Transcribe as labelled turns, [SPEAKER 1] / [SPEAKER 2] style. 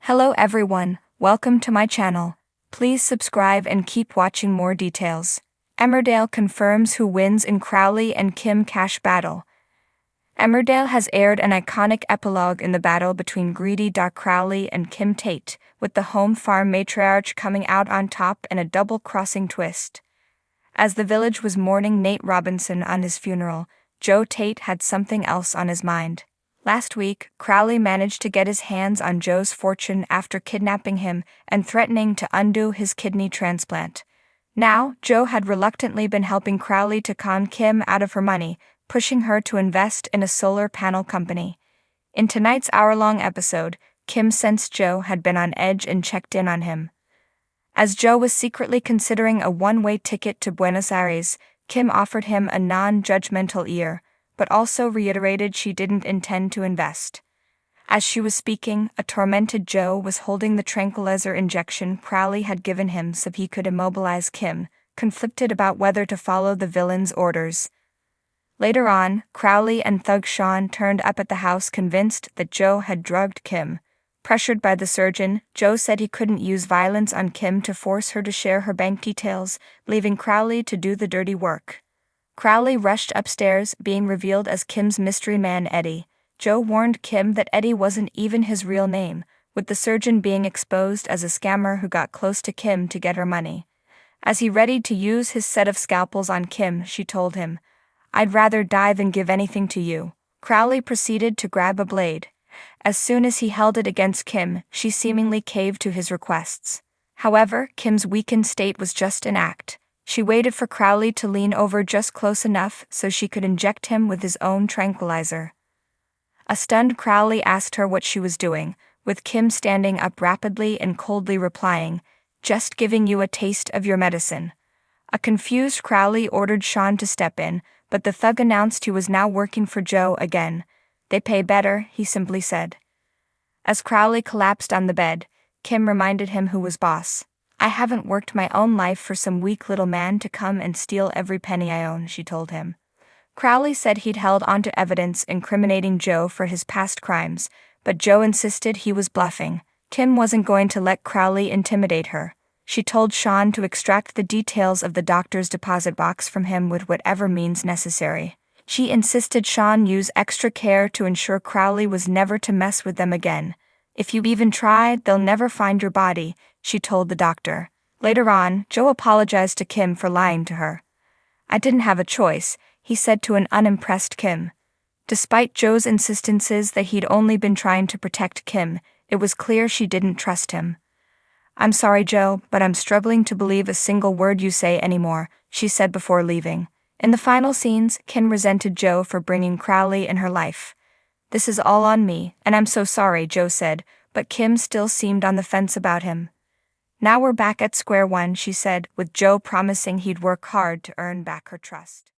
[SPEAKER 1] Hello everyone, welcome to my channel. Please subscribe and keep watching more details. Emmerdale confirms who wins in Crowley and Kim cash battle. Emmerdale has aired an iconic epilogue in the battle between greedy Crowley and Kim Tate, with the home farm matriarch coming out on top in a double-crossing twist. As the village was mourning Nate Robinson on his funeral, Joe Tate had something else on his mind. Last week, Crowley managed to get his hands on Joe's fortune after kidnapping him and threatening to undo his kidney transplant. Now, Joe had reluctantly been helping Crowley to con Kim out of her money, pushing her to invest in a solar panel company. In tonight's hour-long episode, Kim sensed Joe had been on edge and checked in on him. As Joe was secretly considering a one-way ticket to Buenos Aires, Kim offered him a non-judgmental ear, but also reiterated she didn't intend to invest. As she was speaking, a tormented Joe was holding the tranquilizer injection Crowley had given him so he could immobilize Kim, conflicted about whether to follow the villain's orders. Later on, Crowley and Thug Sean turned up at the house convinced that Joe had drugged Kim. Pressured by the surgeon, Joe said he couldn't use violence on Kim to force her to share her bank details, leaving Crowley to do the dirty work. Crowley rushed upstairs, being revealed as Kim's mystery man Eddie. Joe warned Kim that Eddie wasn't even his real name, with the surgeon being exposed as a scammer who got close to Kim to get her money. As he readied to use his set of scalpels on Kim, she told him, "I'd rather die than give anything to you." Crowley proceeded to grab a blade. As soon as he held it against Kim, she seemingly caved to his requests. However, Kim's weakened state was just an act. She waited for Crowley to lean over just close enough so she could inject him with his own tranquilizer. A stunned Crowley asked her what she was doing, with Kim standing up rapidly and coldly replying, "Just giving you a taste of your medicine." A confused Crowley ordered Sean to step in, but the thug announced he was now working for Joe again. "They pay better," he simply said. As Crowley collapsed on the bed, Kim reminded him who was boss. "I haven't worked my own life for some weak little man to come and steal every penny I own," she told him. Crowley said he'd held onto evidence incriminating Joe for his past crimes, but Joe insisted he was bluffing. Kim wasn't going to let Crowley intimidate her. She told Sean to extract the details of the doctor's deposit box from him with whatever means necessary. She insisted Sean use extra care to ensure Crowley was never to mess with them again. "If you even try, they'll never find your body," she told the doctor. Later on, Joe apologized to Kim for lying to her. "I didn't have a choice," he said to an unimpressed Kim. Despite Joe's insistences that he'd only been trying to protect Kim, it was clear she didn't trust him. "I'm sorry, Joe, but I'm struggling to believe a single word you say anymore," she said before leaving. In the final scenes, Kim resented Joe for bringing Crowley in her life. "This is all on me, and I'm so sorry," Joe said, but Kim still seemed on the fence about him. "Now we're back at square one," she said, with Joe promising he'd work hard to earn back her trust.